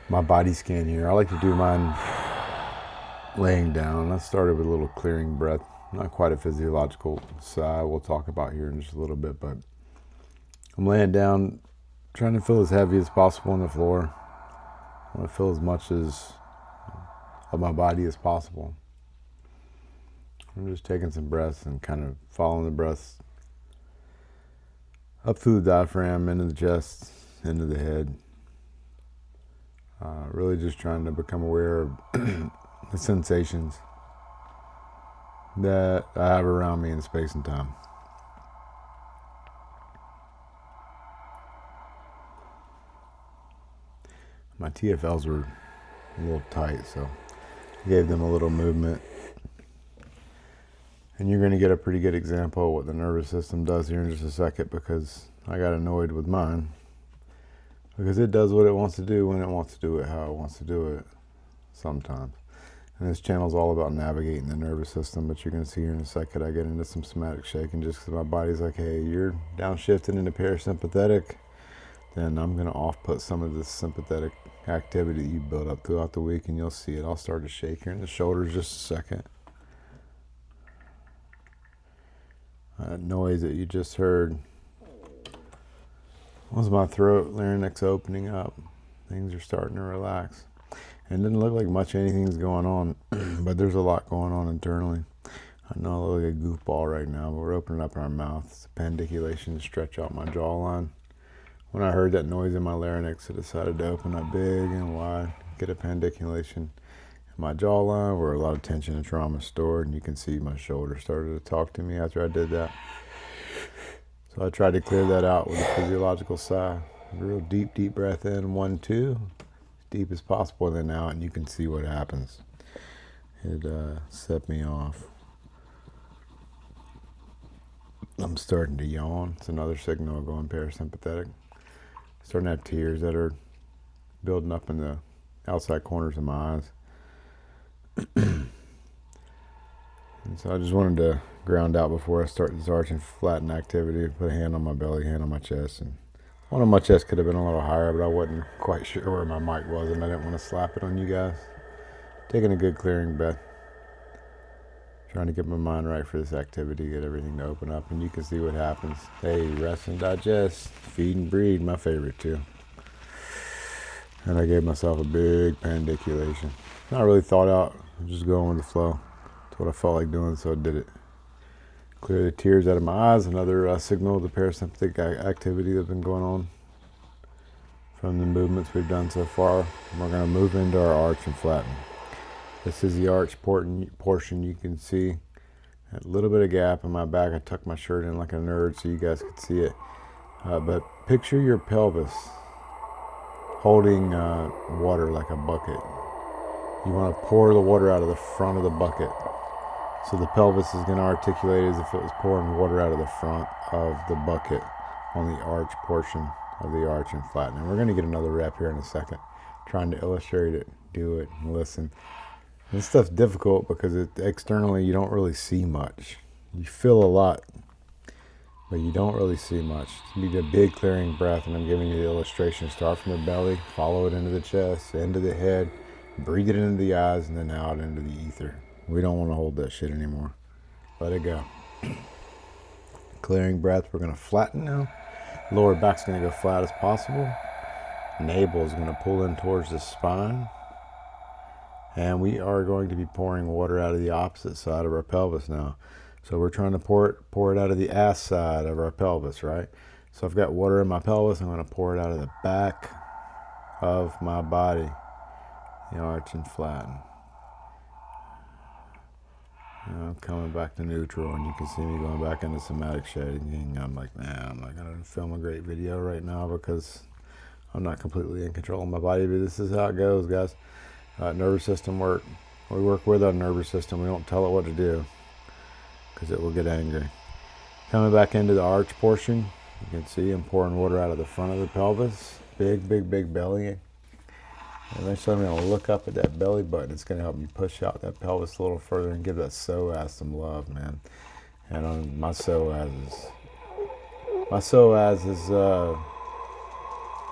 my body scan here. I like to do mine laying down. I started with a little clearing breath. Not quite a physiological sigh we'll talk about here in just a little bit, but I'm laying down, trying to feel as heavy as possible on the floor. I want to feel as much of my body as possible. I'm just taking some breaths and kind of following the breaths up through the diaphragm, into the chest, into the head. Really just trying to become aware of the sensations that I have around me in space and time. My TFLs were a little tight, so I gave them a little movement. And you're going to get a pretty good example of what the nervous system does here in just a second, because I got annoyed with mine. Because it does what it wants to do when it wants to do it, how it wants to do it sometimes. And this channel is all about navigating the nervous system, but you're going to see here in a second I get into some somatic shaking just because my body's like, hey, you're downshifting into parasympathetic, then I'm going to off-put some of this sympathetic activity that you build up throughout the week, and you'll see it. I'll start to shake here in the shoulders just a second. That noise that you just heard was my throat, larynx opening up. Things are starting to relax. And it doesn't look like much anything's going on, but there's a lot going on internally. I know I look like a goofball right now, but we're opening up our mouth. It's a pandiculation to stretch out my jawline. When I heard that noise in my larynx, I decided to open up big and wide, get a pandiculation in my jawline where a lot of tension and trauma is stored, and you can see my shoulder started to talk to me after I did that. So I tried to clear that out with a physiological sigh. A real deep, deep breath in, 1, 2, as deep as possible, and then out, and you can see what happens. It set me off. I'm starting to yawn. It's another signal of going parasympathetic. Starting to have tears that are building up in the outside corners of my eyes. And so I just wanted to ground out before I start this Arch and Flatten activity. Put a hand on my belly, hand on my chest. And one on my chest could have been a little higher, but I wasn't quite sure where my mic was, and I didn't want to slap it on you guys. Taking a good clearing breath. Trying to get my mind right for this activity, get everything to open up, and you can see what happens. Hey, rest and digest, feed and breathe, my favorite too. And I gave myself a big pandiculation. Not really thought out, just going with the flow. It's what I felt like doing, so I did it. Clear the tears out of my eyes, another signal of the parasympathetic activity that's been going on from the movements we've done so far. We're going to move into our arch and flatten. This is the arch portion. You can see a little bit of gap in my back. I tucked my shirt in like a nerd so you guys could see it. But picture your pelvis holding water like a bucket. You want to pour the water out of the front of the bucket. So the pelvis is going to articulate as if it was pouring water out of the front of the bucket on the arch portion of the arch and flatten. And we're going to get another rep here in a second, trying to illustrate it, do it, and listen. This stuff's difficult because externally you don't really see much. You feel a lot, but you don't really see much. You need a big clearing breath, and I'm giving you the illustration. Start from the belly, follow it into the chest, into the head, breathe it into the eyes, and then out into the ether. We don't want to hold that shit anymore. Let it go. Clearing breath. We're going to flatten now. Lower back's going to go flat as possible. Navel is going to pull in towards the spine. And we are going to be pouring water out of the opposite side of our pelvis now. So we're trying to pour it out of the ass side of our pelvis, right? So I've got water in my pelvis. I'm going to pour it out of the back of my body. The arch and flatten. I'm coming back to neutral, and you can see me going back into somatic shaking. I'm like, man, I'm not going to film a great video right now because I'm not completely in control of my body, but this is how it goes, guys. Nervous system work. We work with our nervous system. We don't tell it what to do because it will get angry. Coming back into the arch portion, you can see I'm pouring water out of the front of the pelvis. Big, big, big belly. Eventually I'm going to look up at that belly button. It's going to help me push out that pelvis a little further and give that psoas some love, man. And on my psoas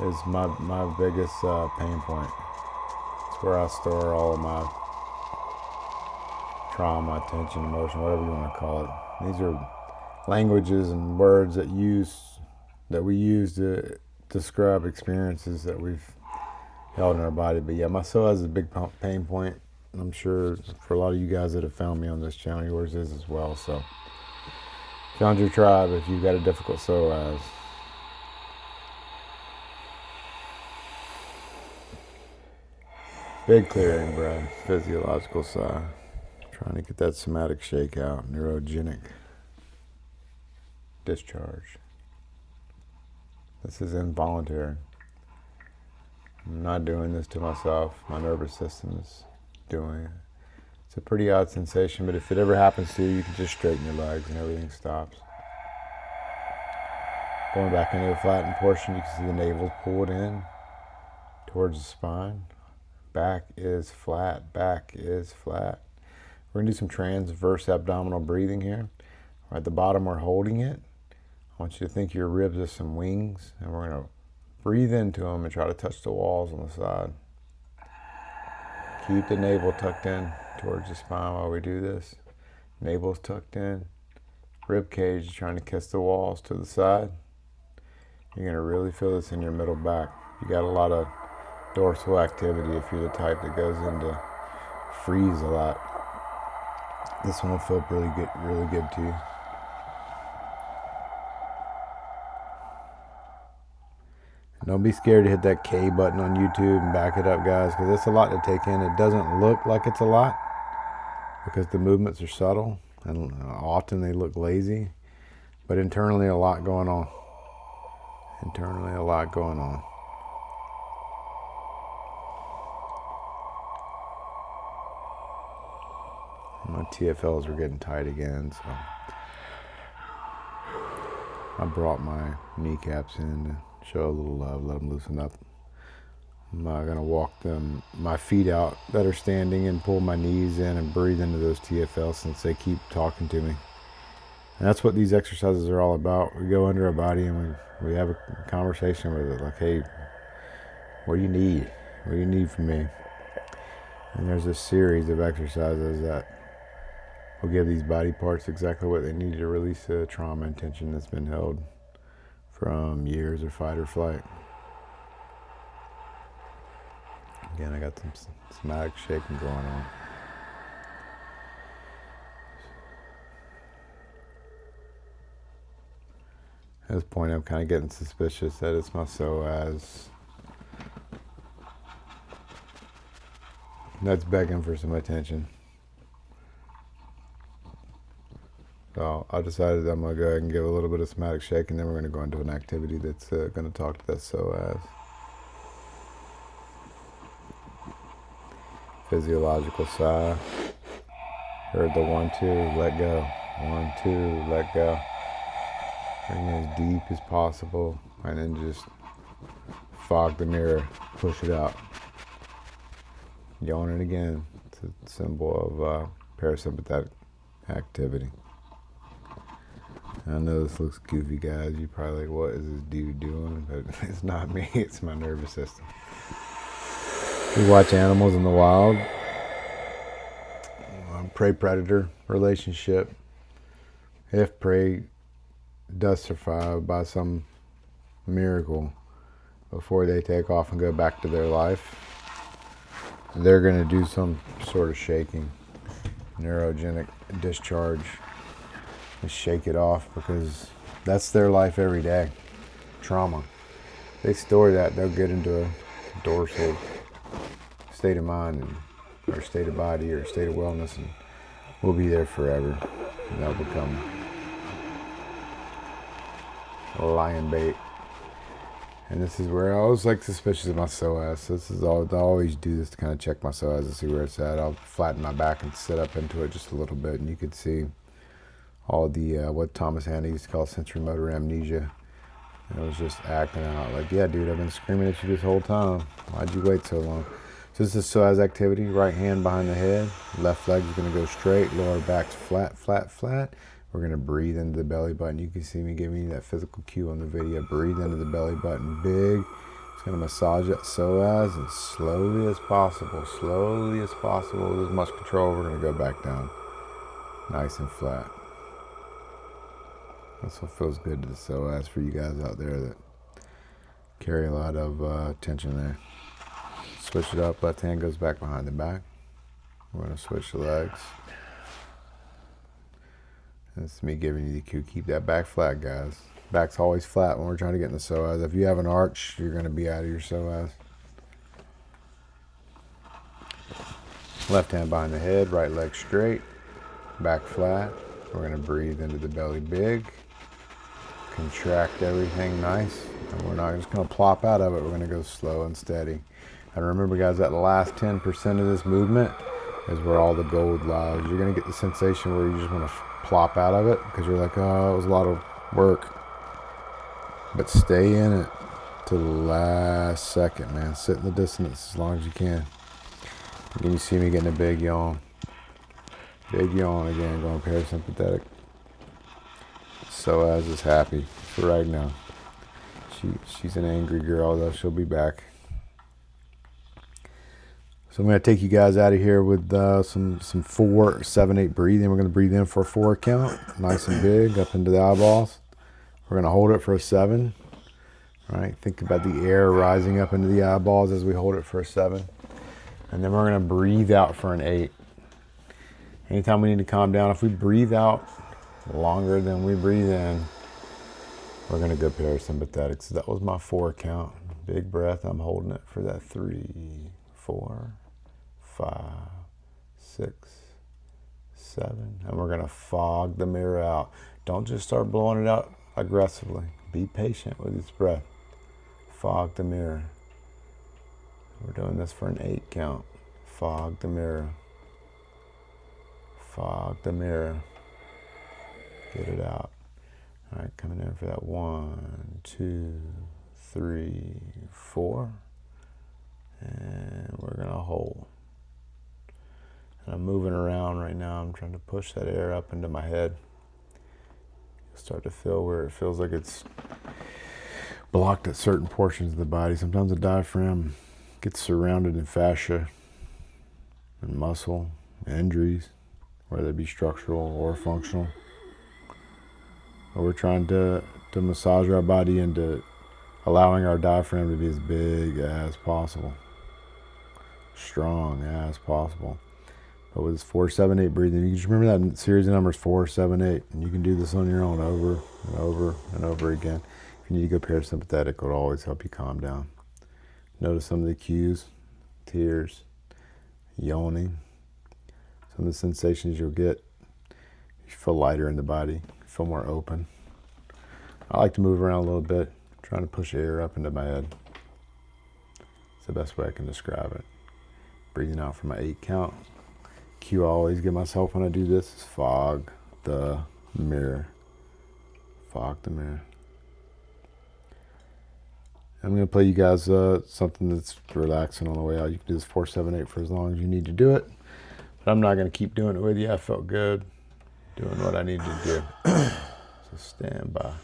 is my biggest pain point. where I store all of my trauma, tension, emotion, whatever you want to call it. These are languages and words that we use to describe experiences that we've held in our body. But yeah, my psoas is a big pain point. I'm sure for a lot of you guys that have found me on this channel, yours is as well. So found your tribe if you've got a difficult psoas. Big clearing breath, physiological sigh. Trying to get that somatic shake out, neurogenic discharge. This is involuntary. I'm not doing this to myself. My nervous system is doing it. It's a pretty odd sensation, but if it ever happens to you, you can just straighten your legs and everything stops. Going back into the flattened portion, you can see the navel pulled in towards the spine. Back is flat, back is flat. We're going to do some transverse abdominal breathing here. At the bottom, we're holding it. I want you to think your ribs are some wings, and we're going to breathe into them and try to touch the walls on the side. Keep the navel tucked in towards the spine while we do this. Navel's tucked in. Rib cage is trying to kiss the walls to the side. You're going to really feel this in your middle back. You got a lot of dorsal activity if you're the type that goes into freeze a lot. This one will feel really good to you. Don't be scared to hit that K button on YouTube and back it up, guys, because it's a lot to take in. It doesn't look like it's a lot because the movements are subtle and often they look lazy, but internally a lot going on. Internally a lot going on. My TFLs were getting tight again, so I brought my kneecaps in to show a little love, let them loosen up. I'm going to walk my feet out that are standing and pull my knees in and breathe into those TFLs since they keep talking to me. And that's what these exercises are all about. We go under our body and we have a conversation with it, like, hey, what do you need? What do you need from me? And there's a series of exercises that will give these body parts exactly what they need to release the trauma and tension that's been held from years of fight or flight. Again, I got some somatic shaking going on. At this point, I'm kind of getting suspicious that it's my psoas. That's begging for some attention. So I decided I'm going to go ahead and give a little bit of somatic shake, and then we're going to go into an activity that's going to talk to that psoas. Physiological sigh. Heard the 1, 2, let go. 1, 2, let go. Bring it as deep as possible, and then just fog the mirror, push it out. Yawn it again. It's a symbol of parasympathetic activity. I know this looks goofy, guys. You're probably like, what is this dude doing? But it's not me, it's my nervous system. We watch animals in the wild. Prey-predator relationship. If prey does survive by some miracle before they take off and go back to their life, they're going to do some sort of shaking, neurogenic discharge. Just shake it off because that's their life every day. Trauma. They store that, they'll get into a dorsal state of mind or state of body or state of wellness, and we'll be there forever. And they'll become lion bait. And this is where I was like suspicious of my psoas. So this is all I always do this to kind of check my psoas and see where it's at. I'll flatten my back and sit up into it just a little bit, and you can see all the what Thomas Hanna used to call sensory motor amnesia. And it was just acting out like, yeah, dude, I've been screaming at you this whole time. Why'd you wait so long? So this is psoas activity. Right hand behind the head. Left leg is going to go straight. Lower back's flat, flat, flat. We're going to breathe into the belly button. You can see me giving you that physical cue on the video. Breathe into the belly button. Big, Just going to massage that psoas and slowly as possible, with as much control, we're going to go back down. Nice and flat. That's what feels good to the psoas for you guys out there that carry a lot of tension there. Switch it up. Left hand goes back behind the back. We're going to switch the legs. That's me giving you the cue. Keep that back flat, guys. Back's always flat when we're trying to get in the psoas. If you have an arch, you're going to be out of your psoas. Left hand behind the head, right leg straight, back flat. We're going to breathe into the belly big. Contract everything nice. And we're not just going to plop out of it. We're going to go slow and steady. And remember, guys, that last 10% of this movement is where all the gold lies. You're going to get the sensation where you just want to plop out of it because you're like, oh, it was a lot of work. But stay in it to the last second, man. Sit in the dissonance as long as you can. Again, you see me getting a big yawn. Big yawn again, going parasympathetic. Psoas is happy for right now. She's an angry girl, though. She'll be back. So I'm going to take you guys out of here with some 4, 7, 8 breathing. We're going to breathe in for a 4 count, nice and big, up into the eyeballs. We're going to hold it for a 7. All right, think about the air rising up into the eyeballs as we hold it for a 7. And then we're going to breathe out for an 8. Anytime we need to calm down, if we breathe out longer than we breathe in, we're going to go parasympathetic. So that was my 4 count. Big breath. I'm holding it for that 3, 4, 5, 6, 7. And we're going to fog the mirror out. Don't just start blowing it out aggressively. Be patient with this breath. Fog the mirror. We're doing this for an 8 count. Fog the mirror. Fog the mirror. Get it out. All right, coming in for that 1, 2, 3, 4. And we're going to hold. And I'm moving around right now. I'm trying to push that air up into my head. You'll start to feel where it feels like it's blocked at certain portions of the body. Sometimes the diaphragm gets surrounded in fascia and muscle injuries, whether it be structural or functional. But we're trying to massage our body into allowing our diaphragm to be as big as possible, strong as possible. But with this 4, 7, 8 breathing, you just remember that series of numbers 4, 7, 8, and you can do this on your own over and over and over again. If you need to go parasympathetic, it'll always help you calm down. Notice some of the cues, tears, yawning, some of the sensations you'll get. You feel lighter in the body, you feel more open. I like to move around a little bit, trying to push air up into my head. It's the best way I can describe it. Breathing out for my 8 count. Cue I always give myself when I do this is fog the mirror. Fog the mirror. I'm going to play you guys something that's relaxing on the way out. You can do this 4, 7, 8 for as long as you need to do it. But I'm not going to keep doing it with you. I felt good doing what I needed to do. So stand by.